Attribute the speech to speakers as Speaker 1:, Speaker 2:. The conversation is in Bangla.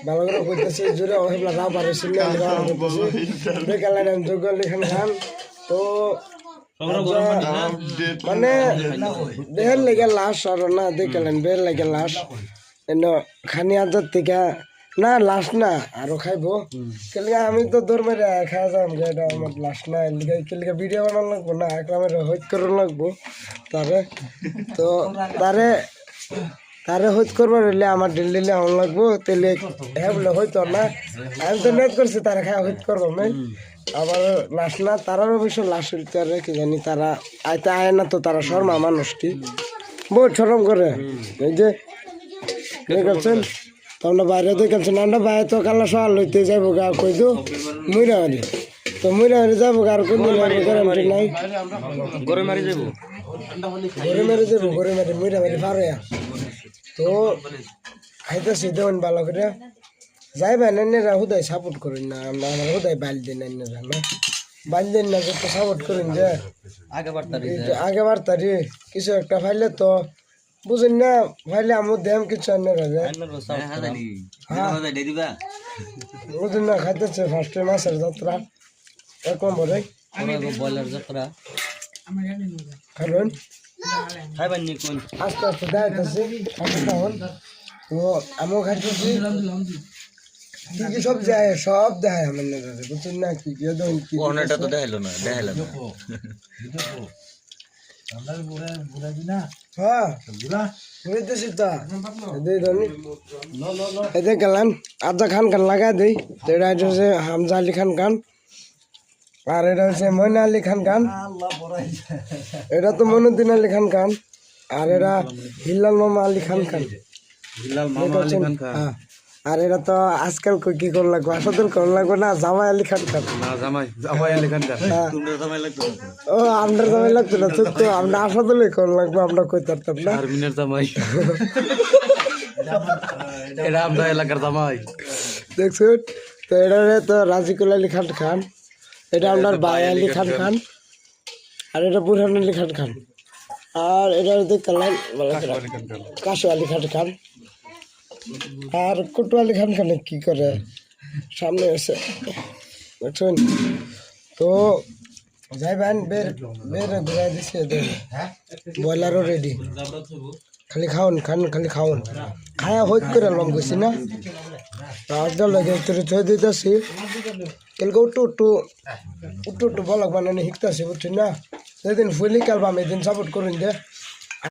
Speaker 1: ভালো করে কইতেছে জোরে অহেবলা রাও পারে সিল্লা রাও করতেছে বেকালে নাম জগল লিখান খান তো মানে দেহের লেগে লাশ আর না দেখালেন বের লেগে লাশ খানি আজার থেকে না লাশ না আরো খাইবো কেলিকা আমি তো দৌড় মেরে খাওয়া যাম যে এটা আমার লাশ না কেলিকা ভিডিও বানানো লাগবো না একরামের হইত করুন লাগবো তারে তো তারে হইত করবার হইলে আমার ডেলি আমার লাগবো তেলে হ্যাঁ বলে হইতো না আমি তো নেট করছি তারা খাওয়া হইত করবো আমি আবার লাশ না তারার অবশ্য লাশ হইতে কি জানি তারা আইতে আয় না তো তারা শর্মা মানুষ কি বহুত শরম করে এই যে করছেন তোমরা বাইরে দেখেছেন আমরা বাইরে তো কালা সকাল লইতে যাবো গা কই দো মুইরাবাড়ি তো মুইরাবাড়ি যাবো আর কোন দিন গ্যারান্টি নাই গরে মারি যাবো মুইরাবাড়ি পারে তো খাইতেছি দেবেন ভালো করে যাইবেন এনারা হুদায় সাপোর্ট করেন না আমরা আমার হুদায় বাইল দিন এনারা না বাইল দিন না যত সাপোর্ট করেন যে আগে বাড়তারি কিছু একটা ফাইলে তো বুঝেন না ভাইলে আমার দেম কিছু আনে রাজা বুঝেন না খাইতেছে ফার্স্টে মাছের যাত্রা এরকম বলে ব্রয়লার যাত্রা খাবেন আস্তে আস্তে দেখাইতেছে তো আমিও খাইতেছি কি কি সব যায় সব দেখায় আমার রাজা বুঝছেন না কি কি তো দেখাইলো না গেলাম আদা খান খান লাগা দিই এটা হচ্ছে হামজা আলী খান খান আর এটা হচ্ছে ময়না আলী খান খান এটা তো মনুদ্দিন আলী খান খান আর এরা হিল্লাল মামা আলী খান খান আর এরা তো আজকাল কি কোন লাগবে আসাদুল কোন লাগবে না জামাই আলী খান খান ও আমরা জামাই লাগতো না তো আমরা আসাদুল কোন লাগবে আমরা কই পারতাম না এটা আমরা এলাকার জামাই দেখছো তো এটা তো রাজিকুল আলী খান খান এটা আপনার বাই আলী খান খান আর এটা বুরহান আলী খান খান আর এটা দেখলাম কাশু আলী খান খান আর কুটু আলী খান খানে কি করে সামনে এসে বুঝছেন তো যাইবেন বের ঘুরাই দিচ্ছে ব্রয়লারও রেডি খালি খাওন খালি খাওন খায়া হইত করে লম গেছি না রাজটা লাগে থই দিতেছি কেলকে উট্টু বলক বানানি শিখতেছি বুঝছেন না যেদিন ফুলি কালবাম এদিন সাপোর্ট করুন যে